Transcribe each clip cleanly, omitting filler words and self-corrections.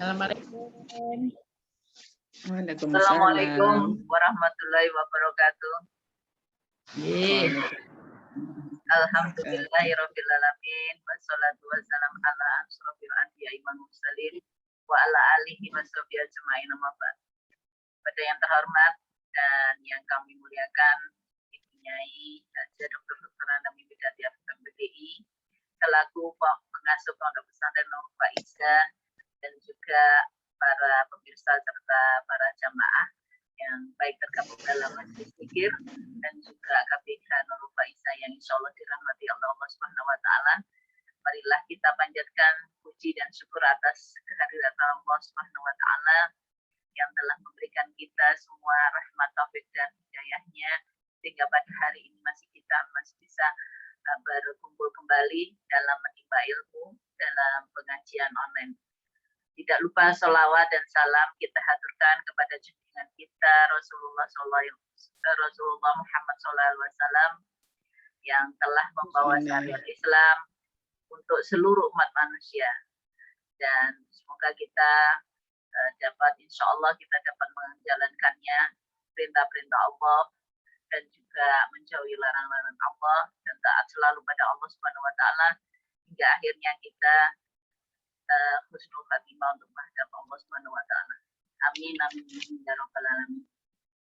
Assalamualaikum. Assalamualaikum Waalaikumsalam. warahmatullahi wabarakatuh. Alhamdulillahirrabbilalamin. Wassalatu wassalam ala asrofil anbiya'i wal mursalin wa ala alihi washabihi ajma'in, amma ba'd. Pada yang terhormat dan yang kami muliakan, Ibu Nyai Haja Dr. Anami Widadi Afgan BDI, selaku pengasuh Pondok Pesantren Nur Faizah, dan juga para pemirsa serta para jamaah yang baik tergabung dalam majelis zikir dan juga KBH Nur Faizah yang insya Allah dirahmati Allah Subhanahu wa Ta'ala. Marilah kita panjatkan puji dan syukur atas kehadiran Allah Subhanahu wa Ta'ala yang telah memberikan kita semua rahmat, taufik dan hidayahnya sehingga pada hari ini kita masih bisa berkumpul kembali dalam menimba ilmu dalam pengajian online. Tidak lupa sholawat dan salam kita haturkan kepada junjungan kita Rasulullah Muhammad SAW yang telah membawa syariat Islam untuk seluruh umat manusia, dan semoga kita insya Allah kita dapat menjalankannya perintah-perintah Allah dan juga menjauhi larangan-larangan Allah dan taat selalu pada Allah Subhanahu wa Ta'ala hingga akhirnya kita husnul khatimah untuk menghadap Allah Subhanahu wa Ta'ala. Amin amin ya rabbal alamin.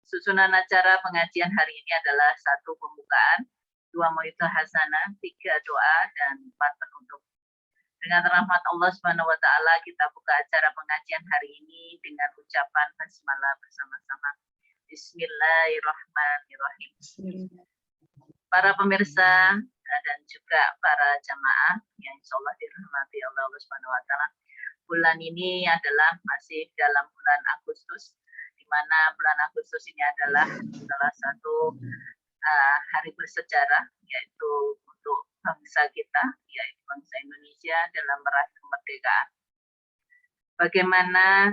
Susunan acara pengajian hari ini adalah 1 pembukaan, 2 mau'izah hasanah, 3 doa, dan 4 penutup. Dengan rahmat Allah Subhanahu wa Ta'ala kita buka acara pengajian hari ini dengan ucapan basmalah bersama-sama. Bismillahirrahmanirrahim. Para pemirsa dan juga para jamaah yang insya Allah dirahmati Allah Subhanahu wa Ta'ala, bulan ini adalah masih dalam bulan Agustus, di mana bulan Agustus ini adalah salah satu hari bersejarah, yaitu untuk bangsa kita, yaitu bangsa Indonesia dalam meraih kemerdekaan. Bagaimana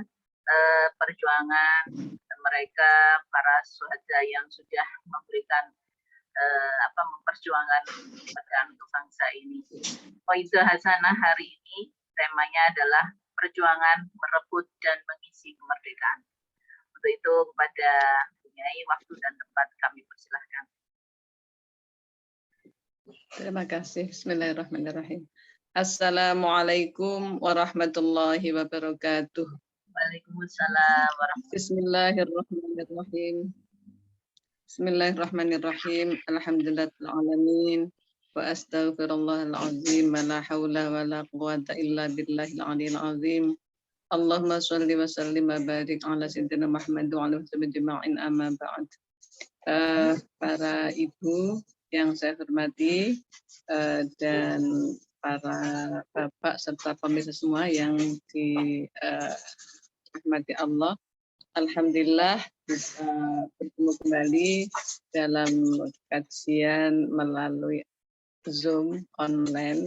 perjuangan mereka, para syuhada yang sudah memberikan memperjuangkan kemerdekaan untuk bangsa ini. Mau'izah hasanah hari ini temanya adalah perjuangan merebut dan mengisi kemerdekaan. Untuk itu kepada Nyai, waktu dan tempat kami persilahkan. Terima kasih. Bismillahirrahmanirrahim. Assalamualaikum warahmatullahi wabarakatuh. Waalaikumsalam warahmatullahi wabarakatuh. Bismillahirrahmanirrahim. Bismillahirrahmanirrahim. Alhamdulillahil alamin. Wa astaghfirullahal azim. Wa la haula wa la quwwata illa billahil aliyil azim. Allahumma shalli wa sallim wa barik ala sayyidina Muhammad wa ala alihi ajma'in, amma ba'd. Para ibu yang saya hormati dan para bapak serta pemirsa semua yang dirahmati Allah, alhamdulillah bisa bertemu kembali dalam kajian melalui Zoom online.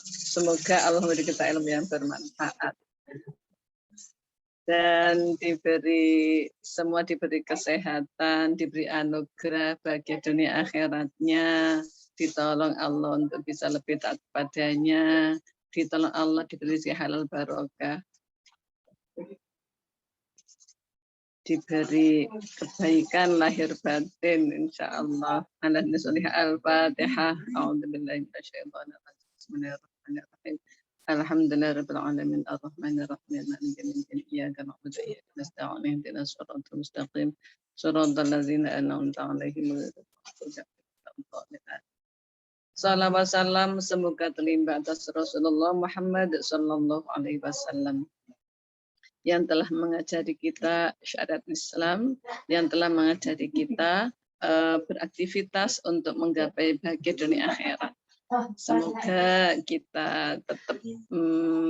Semoga Allah memberi kita ilmu yang bermanfaat dan semua diberi kesehatan, diberi anugerah bagi dunia akhiratnya, ditolong Allah untuk bisa lebih taat padanya, ditolong Allah diberi rezeki halal barokah, diberi kebaikan lahir batin insyaallah. Al-Fatihah. A'udzubillahi minasyaitonir rajim. Bismillahirrahmanirrahim. Alhamdulillahirabbil alamin arrahmanirrahim maliki yaumiddin iyyaka na'budu wa iyyaka nasta'in ihdinas siratal mustaqim siratal ladzina an'amta 'alaihim ghairil maghdubi 'alaihim. Salawat salam semoga terlimpah atas Rasulullah Muhammad sallallahu alaihi wasallam yang telah mengajari kita syariat Islam, yang telah mengajari kita beraktivitas untuk menggapai bahagia dunia akhirat. Semoga kita tetap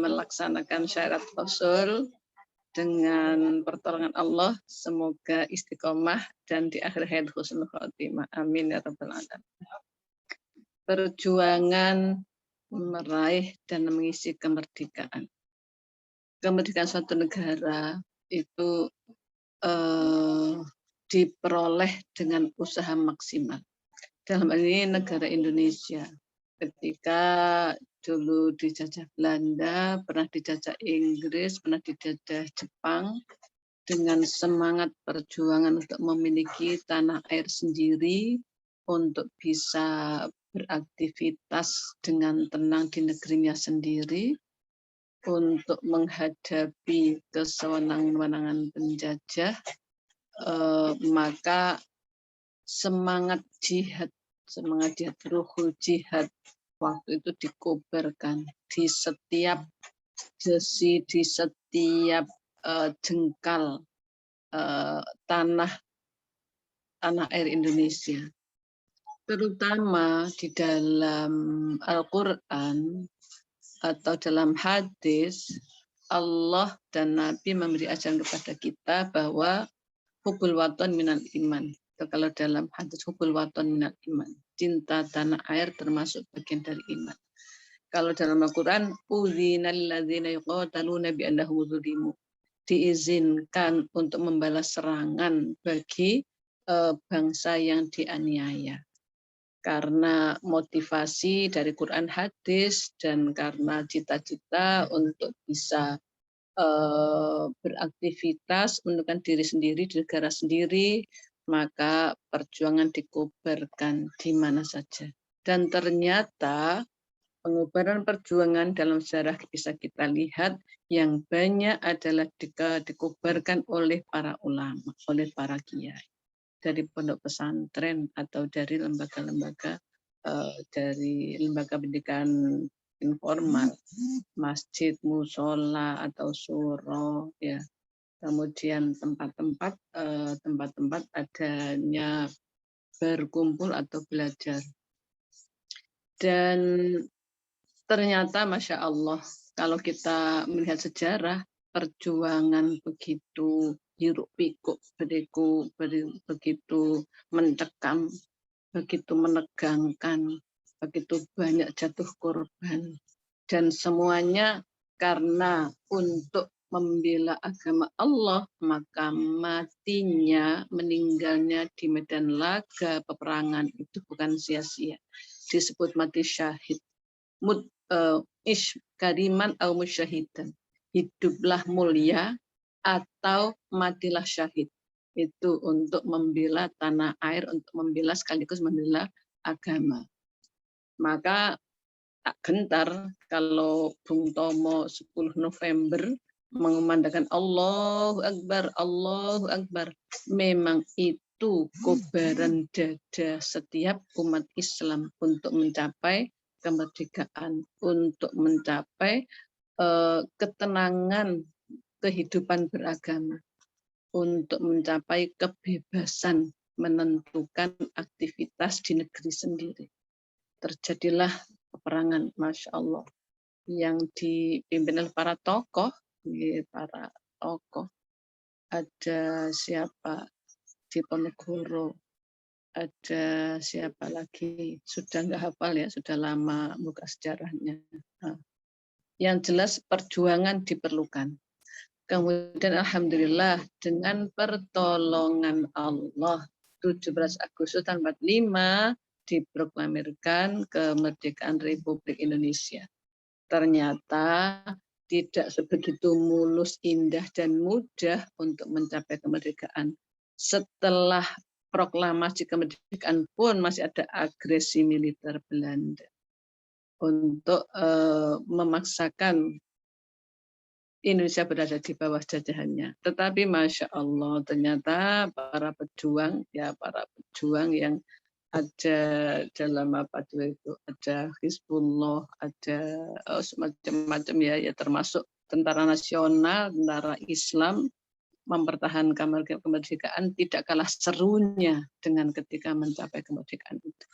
melaksanakan syariat Rasul dengan pertolongan Allah. Semoga istiqomah dan di akhir hayat husnul khotimah. Amin ya rabbal alamin. Perjuangan meraih dan mengisi kemerdekaan. Kemerdekaan suatu negara itu diperoleh dengan usaha maksimal. Dalam hal ini negara Indonesia, ketika dulu dijajah Belanda, pernah dijajah Inggris, pernah dijajah Jepang, dengan semangat perjuangan untuk memiliki tanah air sendiri, untuk bisa beraktivitas dengan tenang di negerinya sendiri, untuk menghadapi kesewenang-wenangan penjajah, maka semangat jihad ruhul jihad waktu itu dikobarkan di setiap desi, di setiap jengkal tanah air Indonesia, terutama di dalam Al-Quran atau dalam hadis. Allah dan Nabi memberi ajaran kepada kita bahwa hubul waton minal iman. Kalau dalam hadis hubul waton minal iman, cinta tanah air termasuk bagian dari iman. Kalau dalam Al-Quran, udzinal ladzina yuqataluna bi annahum zulimu, diizinkan untuk membalas serangan bagi bangsa yang dianiaya. Karena motivasi dari Quran hadis dan karena cita-cita untuk bisa beraktivitas menentukan diri sendiri di negara sendiri, maka perjuangan dikobarkan di mana saja. Dan ternyata pengobaran perjuangan dalam sejarah bisa kita lihat yang banyak adalah dikobarkan oleh para ulama, oleh para kiai, dari pondok pesantren atau dari lembaga-lembaga dari lembaga pendidikan informal, masjid, musola atau suro, ya. Kemudian tempat-tempat adanya berkumpul atau belajar. Dan ternyata Masya Allah, kalau kita melihat sejarah, perjuangan begitu hiruk pikuk, begitu mencekam, begitu menegangkan, begitu banyak jatuh korban. Dan semuanya karena untuk membela agama Allah, maka matinya, meninggalnya di medan laga peperangan itu bukan sia-sia. Disebut mati syahid. Ish kariman au musyahidan. Hiduplah mulia atau matilah syahid. Itu untuk membela tanah air, untuk membela sekaligus membela agama. Maka tak gentar kalau Bung Tomo 10 November mengumandangkan Allahu Akbar, Allahu Akbar. Memang itu kobaran dada setiap umat Islam untuk mencapai kemerdekaan, untuk mencapai ketenangan kehidupan beragama, untuk mencapai kebebasan menentukan aktivitas di negeri sendiri. Terjadilah peperangan, Masya Allah, yang dipimpin oleh para tokoh. Ada siapa? Diponegoro, ada siapa lagi? Sudah nggak hafal ya, sudah lama buka sejarahnya. Yang jelas perjuangan diperlukan. Kemudian alhamdulillah dengan pertolongan Allah 17 Agustus tahun 45 diproklamirkan kemerdekaan Republik Indonesia. Ternyata tidak sebegitu mulus, indah, dan mudah untuk mencapai kemerdekaan. Setelah proklamasi kemerdekaan pun masih ada agresi militer Belanda untuk memaksakan Indonesia berada di bawah jajahannya. Tetapi Masya Allah, ternyata para pejuang yang ada dalam itu, ada Hizbullah, ada semacam-macam ya, termasuk tentara nasional, tentara Islam, mempertahankan kemerdekaan tidak kalah serunya dengan ketika mencapai kemerdekaan itu.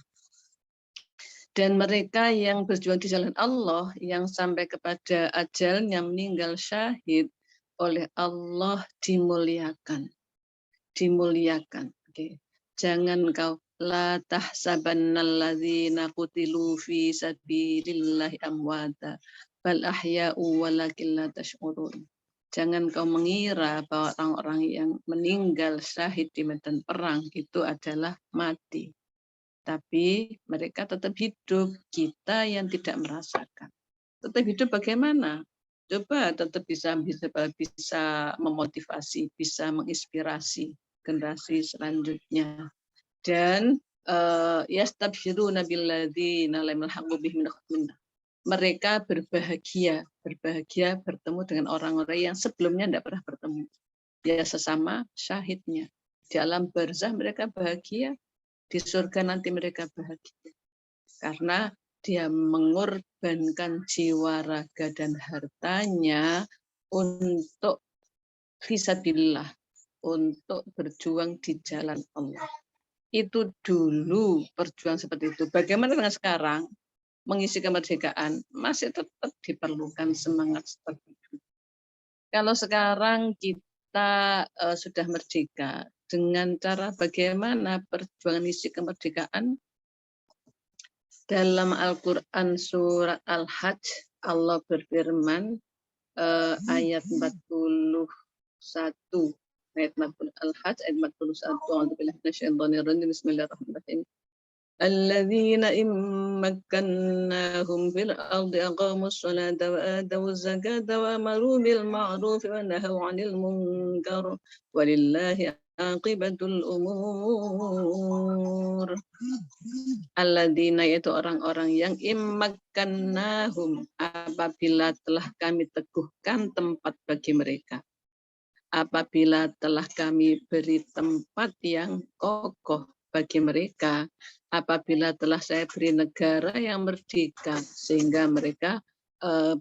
Dan mereka yang berjuang di jalan Allah, yang sampai kepada ajalnya meninggal syahid, oleh Allah dimuliakan. Dimuliakan. Okay. Jangan kau la tahsabannalladzina qutilu fi sabilillahi amwata bal ahya'u walakin la tash'urun. Jangan kau mengira bahwa orang-orang yang meninggal syahid di medan perang itu adalah mati. Tapi mereka tetap hidup, kita yang tidak merasakan. tetap hidup bagaimana? Coba tetap bisa memotivasi, bisa menginspirasi generasi selanjutnya. Dan yastabshiruna billadzina lam yalhaqu bihim minhum. Mereka berbahagia bertemu dengan orang-orang yang sebelumnya tidak pernah bertemu. Ya sesama syahidnya. Di alam barzah mereka bahagia, di surga nanti mereka bahagia. Karena dia mengorbankan jiwa, raga, dan hartanya untuk fisabilillah, untuk berjuang di jalan Allah. Itu dulu perjuangan seperti itu. Bagaimana dengan sekarang? Mengisi kemerdekaan masih tetap diperlukan semangat seperti itu. Kalau sekarang kita sudah merdeka, dengan cara bagaimana perjuangan isi kemerdekaan? Dalam Al-Quran surat Al-Hajj, Allah berfirman ayat 41, ayat 40 Al-Hajj ayat 41. Bismillahirrahmanirrahim. Alladzina immakkannahum fil ardi aqamus salata wa atawuz zakata wa amaru bil ma'ruf wa nahaw 'anil munkar walillahi aqibatul umur. Alladzina, yaitu orang-orang yang immakkannahum, apabila telah kami teguhkan tempat bagi mereka. Apabila telah kami beri tempat yang kokoh bagi mereka, apabila telah saya beri negara yang merdeka, sehingga mereka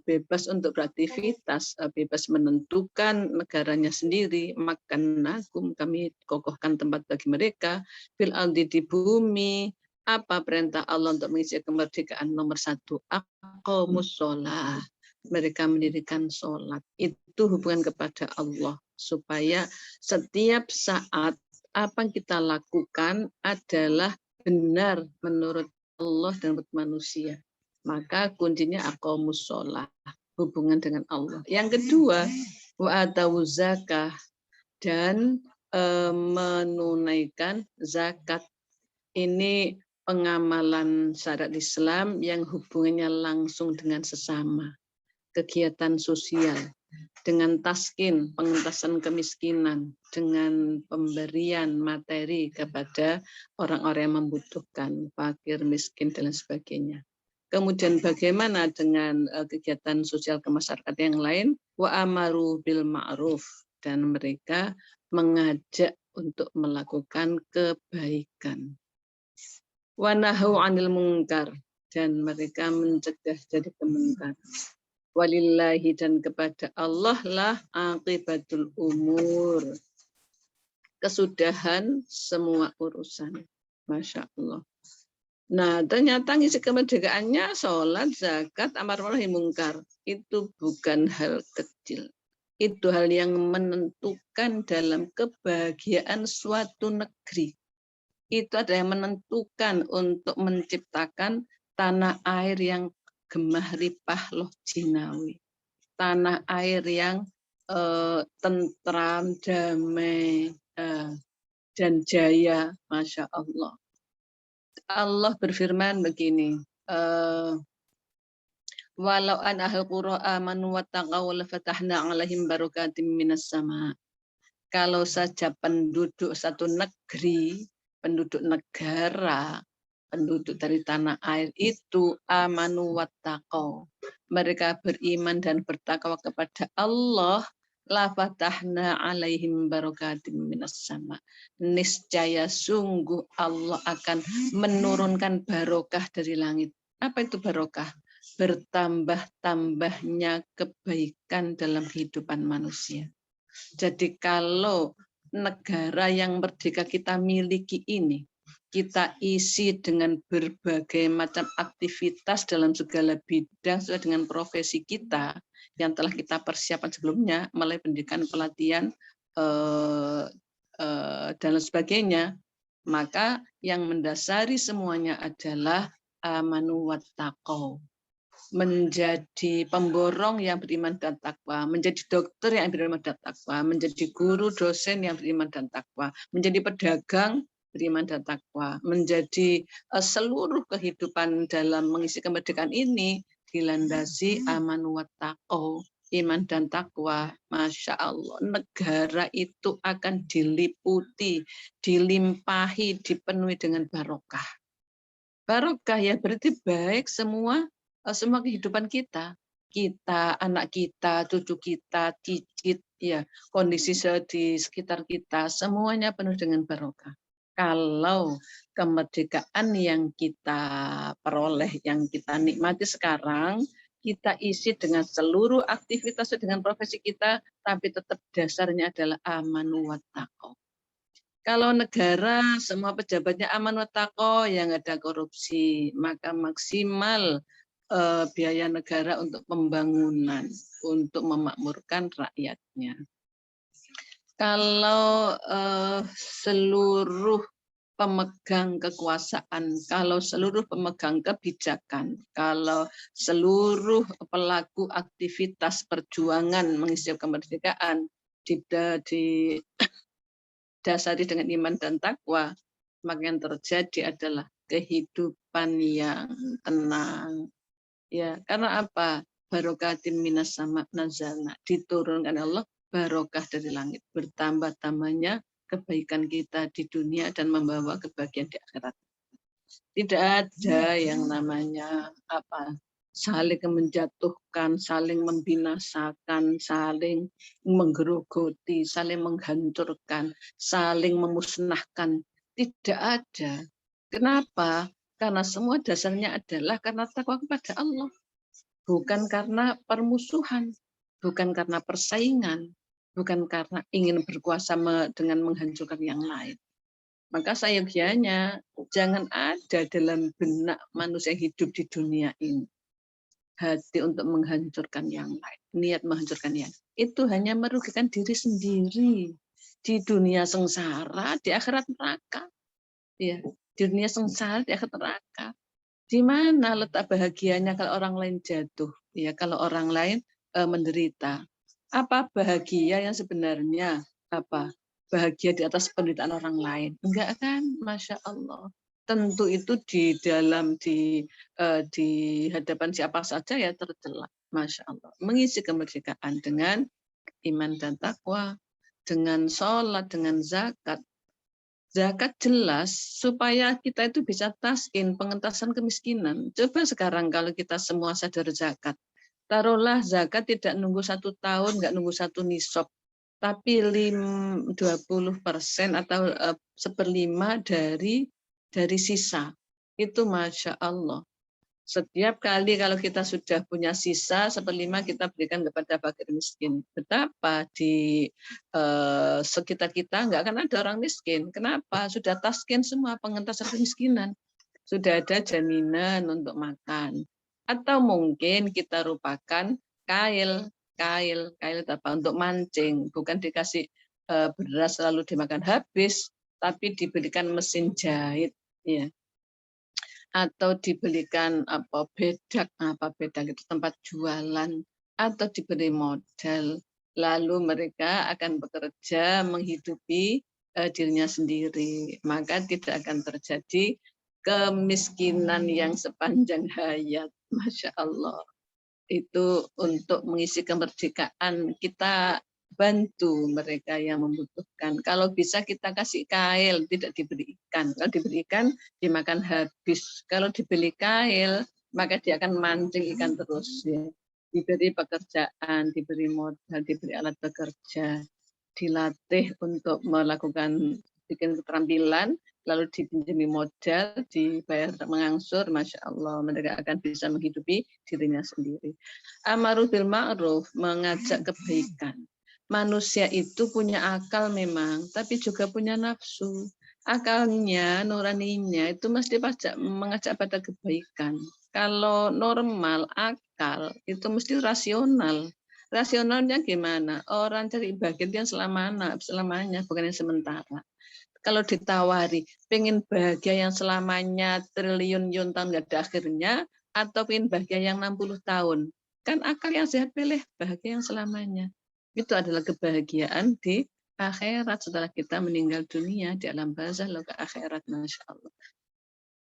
bebas untuk beraktivitas, bebas menentukan negaranya sendiri, makkannahum, kami kokohkan tempat bagi mereka, fil ardi, di bumi. Apa perintah Allah untuk mengisi kemerdekaan? Nomor 1, aqamus sholah. Mereka mendirikan sholat. Itu hubungan kepada Allah. Supaya setiap saat apa yang kita lakukan adalah benar menurut Allah dan menurut manusia. Maka kuncinya aqamus sholah, hubungan dengan Allah. Yang kedua, wa atawuz zakah, dan menunaikan zakat. Ini pengamalan syariat Islam yang hubungannya langsung dengan sesama. Kegiatan sosial, dengan taskin, pengentasan kemiskinan, dengan pemberian materi kepada orang-orang yang membutuhkan, fakir, miskin, dan lain sebagainya. Kemudian bagaimana dengan kegiatan sosial kemasyarakatan yang lain? Wa amaru bil ma'ruf, dan mereka mengajak untuk melakukan kebaikan. Wa nahaw 'anil munkar, dan mereka mencegah dari kemungkaran. Walillahi, dan kepada Allah lah aqibatul umur, kesudahan semua urusan. Masya Allah. Nah, ternyata ngisi kemerdekaannya sholat, zakat, amar ma'ruf nahi mungkar. Itu bukan hal kecil. Itu hal yang menentukan dalam kebahagiaan suatu negeri. Itu ada yang menentukan untuk menciptakan tanah air yang gemah ripah loh jinawi. Tanah air yang tentram, damai, dan jaya. Masya Allah. Allah berfirman begini, walau an ahlul qura amanu wattaqaw lafatahna 'alaihim barakatim minas sama. Kalau saja penduduk satu negeri, penduduk negara, penduduk dari tanah air itu amanu wattaqaw, mereka beriman dan bertakwa kepada Allah, la fatahna 'alaihim barakatim minas sama. Niscaya sungguh Allah akan menurunkan barokah dari langit. Apa itu barokah? Bertambah-tambahnya kebaikan dalam kehidupan manusia. Jadi kalau negara yang merdeka kita miliki ini, kita isi dengan berbagai macam aktivitas dalam segala bidang sesuai dengan profesi kita yang telah kita persiapkan sebelumnya, mulai pendidikan, pelatihan, dan lain sebagainya, maka yang mendasari semuanya adalah amanu wattaqaw. Menjadi pemborong yang beriman dan takwa, menjadi dokter yang beriman dan takwa, menjadi guru, dosen yang beriman dan takwa, menjadi pedagang beriman dan takwa, menjadi seluruh kehidupan dalam mengisi kemerdekaan ini dilandasi aman wa taqwa, iman dan takwa. Masya Allah, negara itu akan diliputi, dilimpahi, dipenuhi dengan barokah. Barokah ya berarti baik semua kehidupan kita. Kita, anak kita, cucu kita, cicit, ya kondisi di sekitar kita, semuanya penuh dengan barokah. Kalau kemerdekaan yang kita peroleh, yang kita nikmati sekarang, kita isi dengan seluruh aktivitas dengan profesi kita, tapi tetap dasarnya adalah amanu wa taqwa. Kalau negara semua pejabatnya aman wa taqwa, yang ada korupsi, maka maksimal biaya negara untuk pembangunan, untuk memakmurkan rakyatnya. Kalau seluruh pemegang kekuasaan, kalau seluruh pemegang kebijakan, kalau seluruh pelaku aktivitas perjuangan mengisi kemerdekaan didasari dengan iman dan takwa, maka yang terjadi adalah kehidupan yang tenang. Ya, karena apa? Barokatin minas sama nazalna, diturunkan Allah barokah dari langit, bertambah-tambahnya kebaikan kita di dunia dan membawa kebahagiaan di akhirat. Tidak ada yang namanya apa saling menjatuhkan, saling membinasakan, saling menggerogoti, saling menghancurkan, saling memusnahkan. Tidak ada. Kenapa? Karena semua dasarnya adalah karena takwa kepada Allah. Bukan karena permusuhan, bukan karena persaingan, bukan karena ingin berkuasa dengan menghancurkan yang lain. Maka sayangnya jangan ada dalam benak manusia hidup di dunia ini hati untuk menghancurkan yang lain, niat menghancurkan yang lain. Itu hanya merugikan diri sendiri di dunia sengsara, di akhirat neraka. Ya, di dunia sengsara, di akhirat neraka. Di mana letak bahagianya kalau orang lain jatuh, ya kalau orang lain menderita? Apa bahagia yang sebenarnya? Apa bahagia di atas penderitaan orang lain? Enggak kan, masya Allah. Tentu itu di dalam di hadapan siapa saja ya tercela, masya Allah. Mengisi kemerdekaan dengan iman dan takwa, dengan sholat, dengan zakat. Zakat jelas supaya kita itu bisa taskin pengentasan kemiskinan. Coba sekarang kalau kita semua sadar zakat. Taruhlah zakat tidak nunggu 1 tahun, nggak nunggu 1 nisab. Tapi 20% atau 1/5 dari sisa. Itu Masya Allah. Setiap kali kalau kita sudah punya sisa 1/5 kita berikan kepada fakir miskin. Betapa di sekitar kita nggak akan ada orang miskin. Kenapa? Sudah taskin semua pengentasan kemiskinan. Sudah ada jaminan untuk makan. Atau mungkin kita rupakan kail apa untuk mancing, bukan dikasih beras lalu dimakan habis, tapi diberikan mesin jahit, ya. Atau dibelikan bedak itu tempat jualan, atau diberi modal, lalu mereka akan bekerja menghidupi dirinya sendiri, maka tidak akan terjadi kemiskinan yang sepanjang hayat. Masya Allah. Itu untuk mengisi kemerdekaan kita bantu mereka yang membutuhkan. Kalau bisa kita kasih kail, tidak diberi ikan. Kalau diberi ikan, dimakan habis. Kalau dibeli kail, maka dia akan mancing ikan terus. Ya. Diberi pekerjaan, diberi modal, diberi alat bekerja, dilatih untuk melakukan bikin keterampilan, lalu dipinjami modal, dibayar mengangsur, Masya Allah, mereka akan bisa menghidupi dirinya sendiri. Amar bil ma'ruf, mengajak kebaikan. Manusia itu punya akal memang, tapi juga punya nafsu. Akalnya, nuraninya itu mesti mengajak pada kebaikan. Kalau normal, akal itu mesti rasional. Rasionalnya gimana? Orang cari bahagia yang selamanya, bukan yang sementara. Kalau ditawari, pengen bahagia yang selamanya, triliun tahun nggak ada akhirnya, atau pengen bahagia yang 60 tahun. Kan akal yang sehat pilih bahagia yang selamanya. Itu adalah kebahagiaan di akhirat setelah kita meninggal dunia di alam barzah lalu ke akhirat, Masya Allah.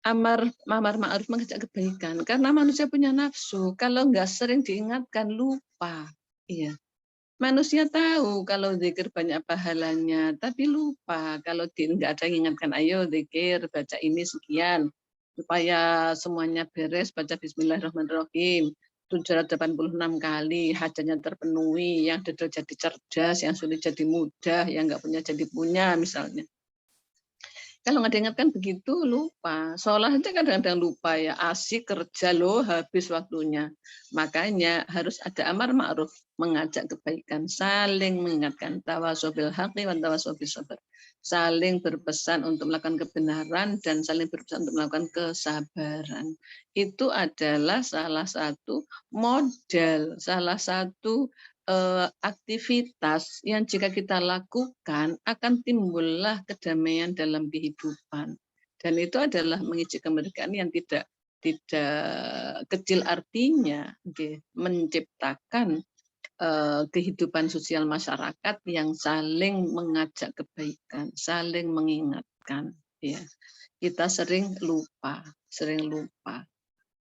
amar ma'ruf mengajak kebaikan. Karena manusia punya nafsu. Kalau nggak sering diingatkan lupa. Iya. Manusia tahu kalau zikir banyak pahalanya, tapi lupa kalau nggak ada yang ingatkan. Ayo zikir, baca ini sekian supaya semuanya beres. Baca Bismillahirrahmanirrahim 786 kali, hajatnya terpenuhi, yang dodol jadi cerdas, yang sulit jadi mudah, yang nggak punya jadi punya misalnya. Kalau nggak diingatkan begitu, lupa. Seolah aja kadang-kadang lupa ya, asik kerja loh, habis waktunya. Makanya harus ada amar ma'ruf, mengajak kebaikan, saling mengingatkan, tawasobil haqqi wa tawasobil sabr. Saling berpesan untuk melakukan kebenaran dan saling berpesan untuk melakukan kesabaran. Itu adalah salah satu model, salah satu aktivitas yang jika kita lakukan akan timbullah kedamaian dalam kehidupan, dan itu adalah mengisi kemerdekaan yang tidak kecil artinya, menciptakan kehidupan sosial masyarakat yang saling mengajak kebaikan, saling mengingatkan. Ya, kita sering lupa.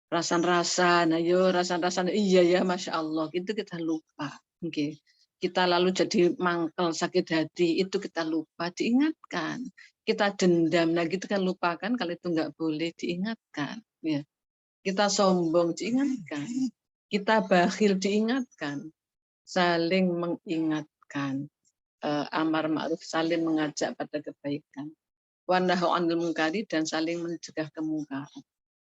Rasan-rasan, ayo rasan-rasan, iya ya, masya Allah, itu kita lupa. Okay. Kita lalu jadi mangkel sakit hati, itu kita lupa diingatkan. Kita dendam, nah gitu kan lupakan kalau itu nggak boleh diingatkan. Ya. Kita sombong diingatkan, kita bakhil diingatkan, saling mengingatkan, amar ma'ruf, saling mengajak pada kebaikan, wa nahu 'anil munkari, dan saling mencegah kemungkaran.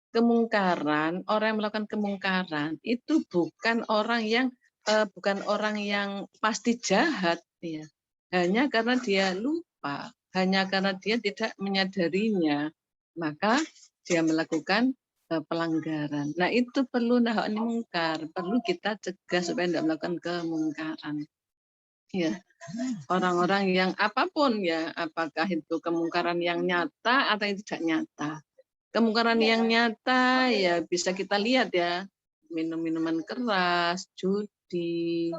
Kemungkaran, orang yang melakukan kemungkaran itu bukan orang yang pasti jahat, ya. Hanya karena dia lupa, hanya karena dia tidak menyadarinya, maka dia melakukan pelanggaran. Nah, itu perlu nahu 'anil munkar, perlu kita cegah supaya tidak melakukan kemungkaran. Ya, orang-orang yang apapun ya, apakah itu kemungkaran yang nyata atau yang tidak nyata. Kemungkaran yang nyata ya bisa kita lihat ya, minum minuman keras, judi,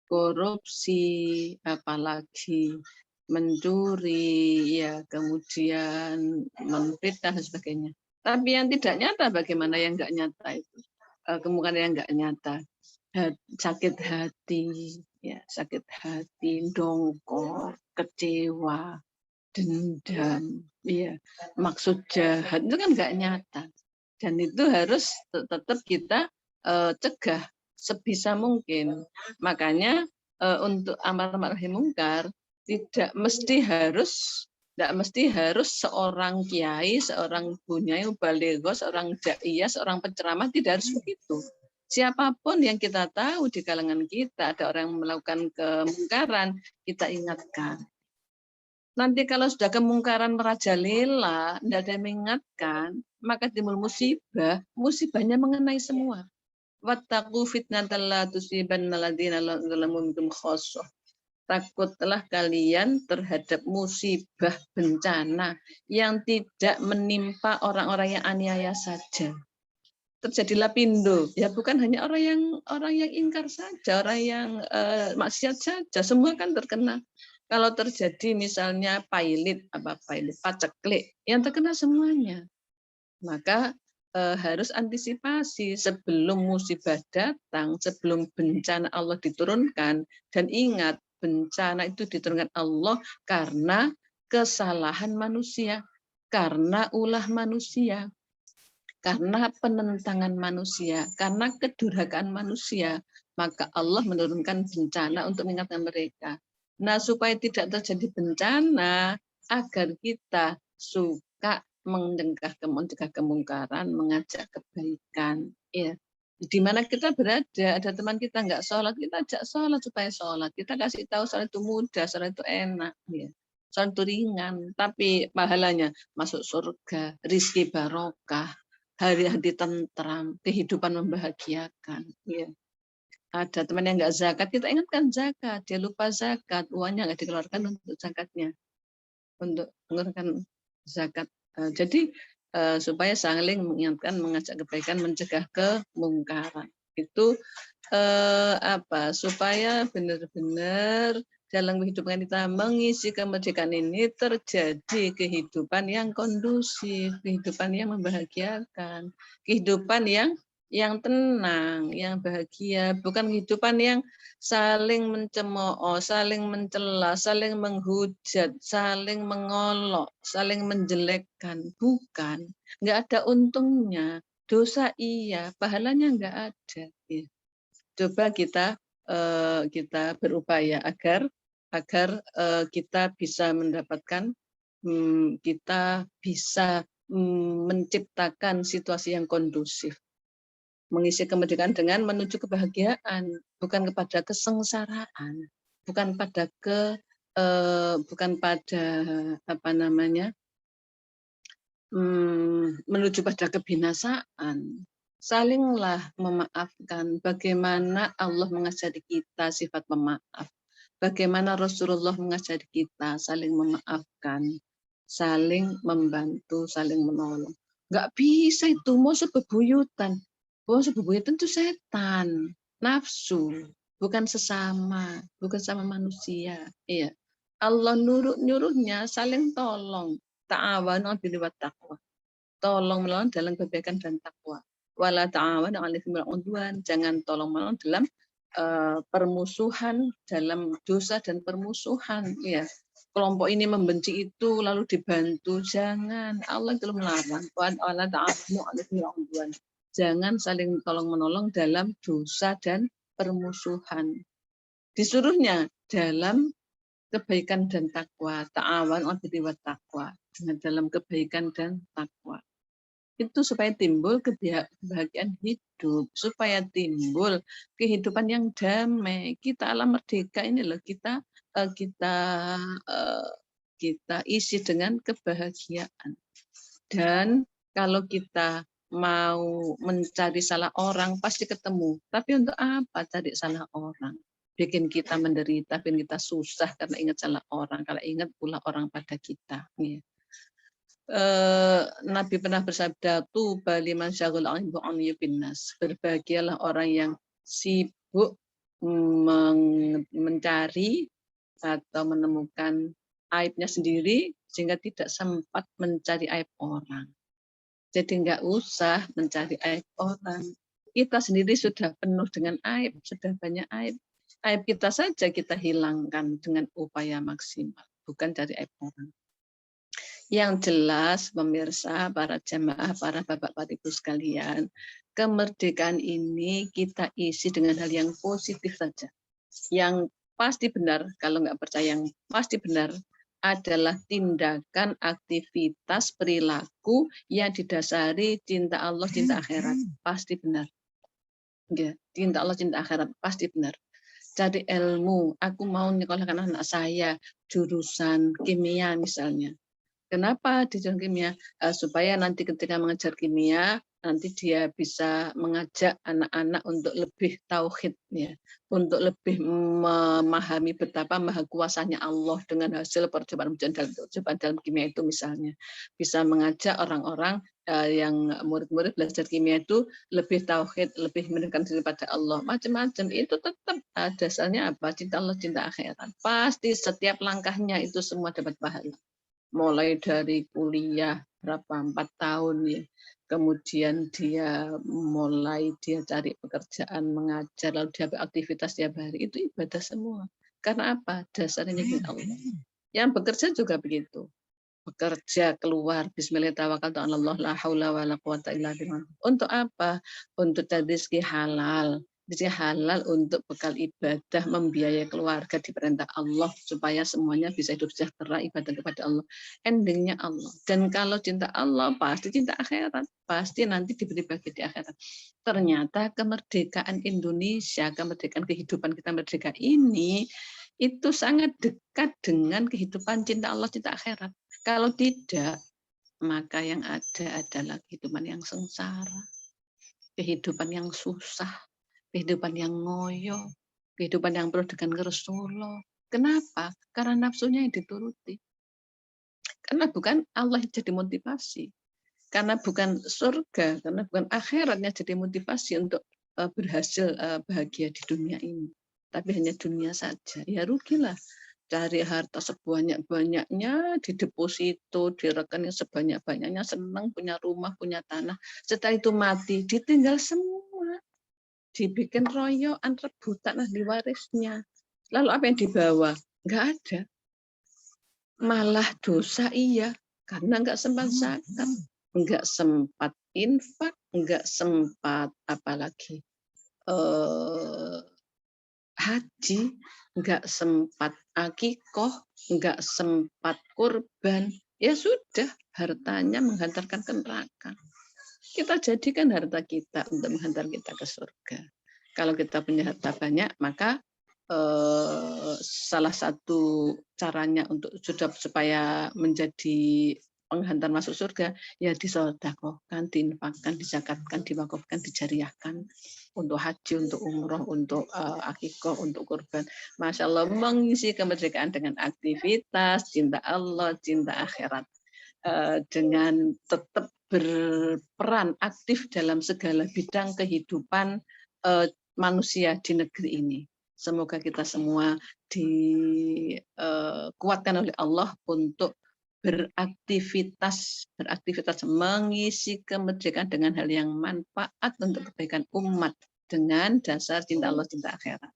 korupsi, apalagi mencuri, ya, kemudian memfitnah dan sebagainya. Tapi yang tidak nyata bagaimana yang nggak nyata itu? Kemungkaran yang nggak nyata, sakit hati, ya, sakit hati, dongkol, kecewa, dendam, iya, maksud jahat itu kan nggak nyata, dan itu harus tetap kita cegah sebisa mungkin. Makanya untuk amar ma'ruf mungkar tidak mesti harus seorang kiai, seorang bunyai, baligho, seorang daiyah, seorang penceramah, tidak harus begitu. Siapapun yang kita tahu di kalangan kita ada orang yang melakukan kemungkaran, kita ingatkan. Nanti kalau sudah kemungkaran merajalela, tidak ada yang mengingatkan, maka timbul musibah. Musibahnya mengenai semua. Wattaqu fitnatan la tusibanna alladziina zalamu minkum khassah. Takutlah kalian terhadap musibah bencana yang tidak menimpa orang-orang yang aniaya saja. Terjadilah pindo, ya bukan hanya orang yang ingkar saja, orang yang maksiat saja, semua kan terkena. Kalau terjadi misalnya paceklik, yang terkena semuanya. Maka harus antisipasi sebelum musibah datang, sebelum bencana Allah diturunkan, dan ingat bencana itu diturunkan Allah karena kesalahan manusia, karena ulah manusia, karena penentangan manusia, karena kedurhakaan manusia, maka Allah menurunkan bencana untuk mengingatkan mereka. Nah, supaya tidak terjadi bencana, agar kita suka mencegah kemungkaran, mengajak kebaikan. Ya. Di mana kita berada, ada teman kita nggak sholat, kita ajak sholat supaya sholat. Kita kasih tahu sholat itu mudah, sholat itu enak. Ya. Sholat itu ringan, tapi pahalanya masuk surga, rizki barokah, hari-hari tentram, kehidupan membahagiakan. Ya. Ada teman yang nggak zakat, kita ingatkan zakat, dia lupa zakat, uangnya nggak dikeluarkan untuk zakatnya, untuk mengeluarkan zakat. Jadi supaya saling mengingatkan, mengajak kebaikan, mencegah kemungkaran. Itu supaya benar-benar dalam kehidupan kita mengisi kemerdekaan ini terjadi kehidupan yang kondusif, kehidupan yang membahagiakan, kehidupan yang tenang, yang bahagia, bukan kehidupan yang saling mencemooh, saling mencela, saling menghujat, saling mengolok, saling menjelekkan, bukan. Nggak ada untungnya, dosa iya, pahalanya nggak ada. Ya. Coba kita berupaya agar kita bisa mendapatkan, kita bisa menciptakan situasi yang kondusif, mengisi kemerdekaan dengan menuju kebahagiaan, bukan kepada kesengsaraan, bukan pada apa namanya, menuju pada kebinasaan. Salinglah memaafkan. Bagaimana Allah mengajari kita sifat pemaaf. Bagaimana Rasulullah mengajari kita saling memaafkan, saling membantu, saling menolong. Nggak bisa itu, mau sebebuyutan. Mau sebebuyutan itu setan, nafsu, bukan sesama, bukan sama manusia. Iya. Allah nyuruhnya saling tolong. Ta'awanu 'alal birri wat taqwa. Tolong menolong dalam kebaikan dan takwa. Wala ta'awanu 'alal itsmi wal 'udwan. Jangan tolong menolong dalam permusuhan, dalam dosa dan permusuhan. Ya. Kelompok ini membenci itu lalu dibantu, jangan. Allah itu melarang. Wala ta'awanu 'alal itsmi wal 'udwan. Jangan saling tolong menolong dalam dosa dan permusuhan. Disuruhnya dalam kebaikan dan takwa, ta'awan 'alal birri wat taqwa, dengan dalam kebaikan dan takwa. Itu supaya timbul kebahagiaan hidup, supaya timbul kehidupan yang damai. Kita alam merdeka ini loh, kita isi dengan kebahagiaan. Dan kalau kita mau mencari salah orang pasti ketemu. Tapi untuk apa cari salah orang? Bikin kita menderita, bikin kita susah karena ingat salah orang. Kalau ingat pula orang pada kita. Ya. Nabi pernah bersabda, tuba liman syagul anhu an yubinnas. Berbahagialah orang yang sibuk mencari atau menemukan aibnya sendiri sehingga tidak sempat mencari aib orang. Jadi nggak usah mencari aib orang. Kita sendiri sudah penuh dengan aib, sudah banyak aib. Aib kita saja kita hilangkan dengan upaya maksimal, bukan cari aib orang. Yang jelas, pemirsa, para jamaah, para bapak-bapak ibu sekalian, kemerdekaan ini kita isi dengan hal yang positif saja. Yang pasti benar, kalau nggak percaya yang pasti benar, adalah tindakan, aktivitas, perilaku yang didasari cinta Allah, cinta akhirat. Pasti benar. Ya, cinta Allah, cinta akhirat. Pasti benar. Cari ilmu, aku mau nyekolahkan anak saya jurusan kimia misalnya. Kenapa di jurusan kimia? Supaya nanti ketika mengajar kimia, nanti dia bisa mengajak anak-anak untuk lebih tauhid, ya, untuk lebih memahami betapa maha kuasanya Allah dengan hasil percobaan dalam kimia itu misalnya. Bisa mengajak orang-orang yang murid-murid belajar kimia itu lebih tauhid, lebih mendekatkan diri pada Allah. Macam-macam itu tetap dasarnya apa? Cinta Allah, cinta akhirat. Pasti setiap langkahnya itu semua dapat pahala. Mulai dari kuliah berapa 4 tahun ya, kemudian dia cari pekerjaan, mengajar, lalu dia beraktivitas tiap hari, itu ibadah semua. Karena apa? Dasarnya Allah. Yang bekerja juga begitu. Bekerja keluar, bismillahirrahmanirrahim, la haula wala quwata illa billah. Untuk apa? Untuk cari rezeki halal. Rezeki halal untuk bekal ibadah, membiayai keluarga, diperintah Allah supaya semuanya bisa hidup sejahtera, ibadah kepada Allah. Endingnya Allah. Dan kalau cinta Allah pasti cinta akhirat, pasti nanti diberi bagi di akhirat. Ternyata kemerdekaan Indonesia, kemerdekaan kehidupan kita merdeka ini itu sangat dekat dengan kehidupan cinta Allah, cinta akhirat. Kalau tidak, maka yang ada adalah kehidupan yang sengsara, kehidupan yang susah, kehidupan yang ngoyo, kehidupan yang penuh dengan kerusuhan. Kenapa? Karena nafsunya yang dituruti. Karena bukan Allah yang jadi motivasi. Karena bukan surga, karena bukan akhiratnya jadi motivasi untuk berhasil bahagia di dunia ini. Tapi hanya dunia saja. Ya rugilah. cari harta sebanyak-banyaknya di deposito, di rekening sebanyak-banyaknya, senang punya rumah, punya tanah. Setelah itu mati, ditinggal semua. Dibikin royokan, rebutan ahli warisnya. Lalu apa yang dibawa? Nggak ada. Malah dosa iya, karena nggak sempat zakat, nggak sempat infak, nggak sempat apalagi haji, nggak sempat akikoh, nggak sempat kurban, ya sudah hartanya menghantarkan ke neraka. Kita jadikan harta kita untuk menghantar kita ke surga. Kalau kita punya harta banyak, maka salah satu caranya untuk supaya menjadi penghantar masuk surga, ya disedekahkan, diinfakkan, dizakatkan, diwakafkan, dijariahkan untuk haji, untuk umroh, untuk akikoh, untuk kurban. Masya Allah, mengisi kemerdekaan dengan aktivitas, cinta Allah, cinta akhirat. Dengan tetap berperan aktif dalam segala bidang kehidupan manusia di negeri ini. Semoga kita semua dikuatkan oleh Allah untuk beraktivitas mengisi kemerdekaan dengan hal yang manfaat untuk kebaikan umat dengan dasar cinta Allah, cinta akhirat.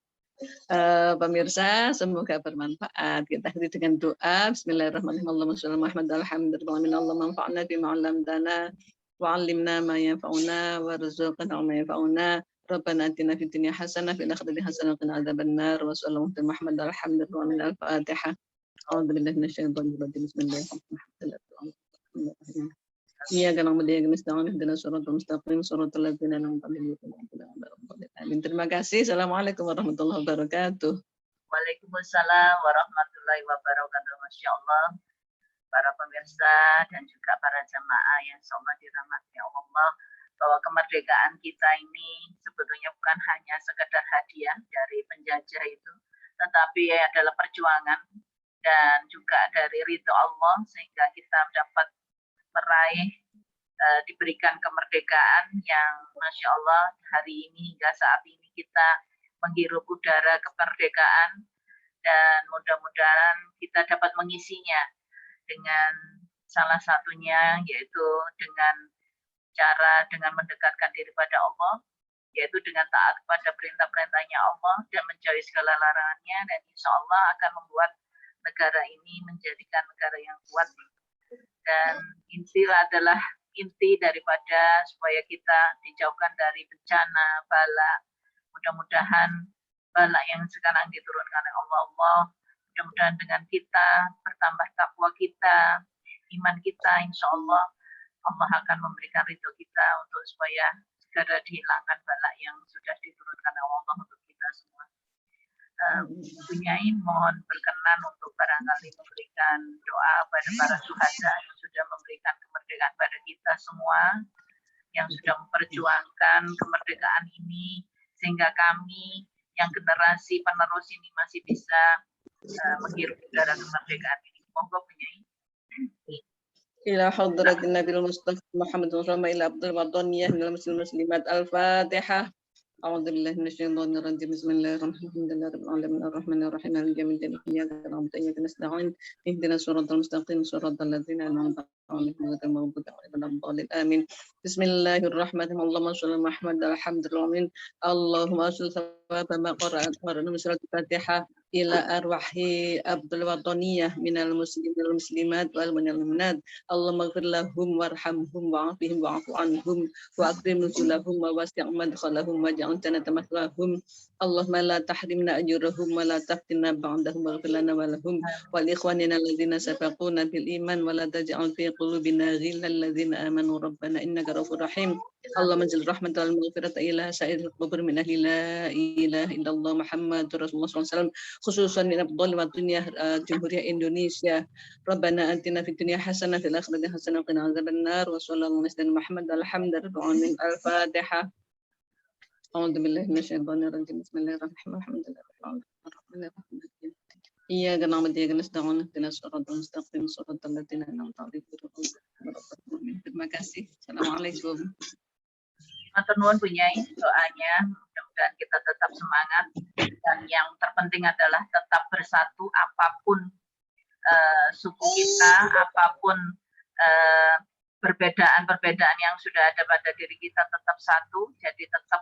Pemirsa, semoga bermanfaat. Kita akhiri dengan doa. Bismillahirrahmanirrahim. Allahumma sholli ala Muhammad alhamdulillah Allah manfa'na bima 'allamtana wa 'allimna ma yanfa'una warzuqna ma yanfa'una. Rabbana atina fid dunya hasanah wa fil akhirati hasanah wa qina adzabannar. Wa sallallahu ala Muhammad alhamdulillah al-Fatihah. A'udzu billahi minasyaitonir rajim. Bismillahirrahmanirrahim. Iya, karena media nasta'in ihdinas siratal mustaqim siratal ladzina an'amta 'alaihim ghairil maghdubi 'alaihim. Terima kasih. Assalamualaikum warahmatullahi wabarakatuh. Waalaikumsalam warahmatullahi wabarakatuh. Masya Allah, para pemirsa dan juga para jamaah yang insyaallah dirahmati Allah, bahwa kemerdekaan kita ini sebetulnya bukan hanya sekedar hadiah dari penjajah itu, tetapi adalah perjuangan dan juga dari ridho Allah sehingga kita dapat meraih diberikan kemerdekaan yang Masya Allah hari ini hingga saat ini kita menghirup udara kemerdekaan dan mudah-mudahan kita dapat mengisinya dengan salah satunya yaitu dengan mendekatkan diri pada Allah, yaitu dengan taat pada perintah-perintahnya Allah dan menjauhi segala larangannya, dan insya Allah akan membuat negara ini menjadikan negara yang kuat. Dan inti daripada supaya kita dijauhkan dari bencana, bala. Mudah-mudahan bala yang sekarang diturunkan oleh Allah, mudah-mudahan dengan kita bertambah takwa kita, iman kita, insya Allah Allah akan memberikan ridho kita untuk supaya segera dihilangkan bala yang sudah diturunkan oleh Allah untuk kita semua. Punyai mohon berkenan untuk barangkali memberikan doa pada para syuhada yang sudah memberikan kemerdekaan pada kita semua, yang sudah memperjuangkan kemerdekaan ini sehingga kami yang generasi penerus ini masih bisa menghirup udara kemerdekaan ini. Monggo Punyai. Ila hadratin Nabil Mustafa Muhammad Rasulullah ila abdul wadaniyah minal muslimat al-Fatihah. أعوذ بالله من الشيطان الرجيم بسم الله الرحمن الرحيم الرحمن الرحيم مالك يوم الدين إياك نعبد وإياك نستعين اهدنا الصراط المستقيم صراط الذين أنعمت عليهم غير المغضوب عليهم ولا الضالين آمين بسم الله الرحمن الرحيم اللهم صل على محمد الحمد لله اللهم صل ثواب ما قرأت من سورة الفاتحة إلى أرواح عبد الوطنية من المسلمين والمسلمات والمؤمنات اللهم اغفر لهم وارحمهم وعافهم واعف عنهم وأكرم نزلهم ووسع مدخلهم واجعل جنة مثواهم اللهم لا تحرمنا أجرهم ولا تفتنا بعدهم واغفر لنا ولهم ولإخواننا الذين سبقونا بالإيمان ولا تجعل في قلوبنا غلا الذين آمنوا ربنا إنك رؤوف رحيم اللهم انزل الرحمة والمغفرة إلى سائر القبور من أهل لا إله إلا الله محمد رسول الله صلى الله عليه وسلم خصوصا من أفضل الدنيا جمهورية إندونيسيا ربنا آتنا في الدنيا حسنة في الآخرة حسنة وقنا عذاب النار وصلى الله على سيدنا محمد الحمد لله الفاتحة أعوذ بالله من الشيطان الرجيم بسم الله الرحمن الرحيم الرحمن الرحيم إياك نعبد وإياك نستعين اهدنا الصراط المستقيم صراط الذين أنعمت عليهم Terima kasih. Assalamualaikum. Matur nuwun Punyai doanya, mudah-mudahan kita tetap semangat, dan yang terpenting adalah tetap bersatu apapun suku kita, apapun perbedaan-perbedaan yang sudah ada pada diri kita tetap satu. Jadi tetap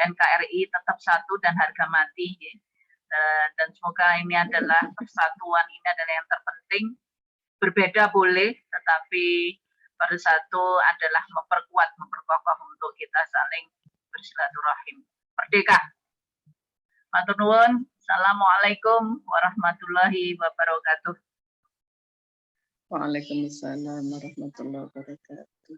NKRI tetap satu dan harga mati. Dan semoga ini adalah persatuan, ini adalah yang terpenting. Berbeda boleh, tetapi bersatu adalah memperkuat, memperkokoh untuk kita saling bersilaturahim. Merdeka. Matur nuwun. Assalamualaikum warahmatullahi wabarakatuh. Waalaikumsalam warahmatullahi wabarakatuh.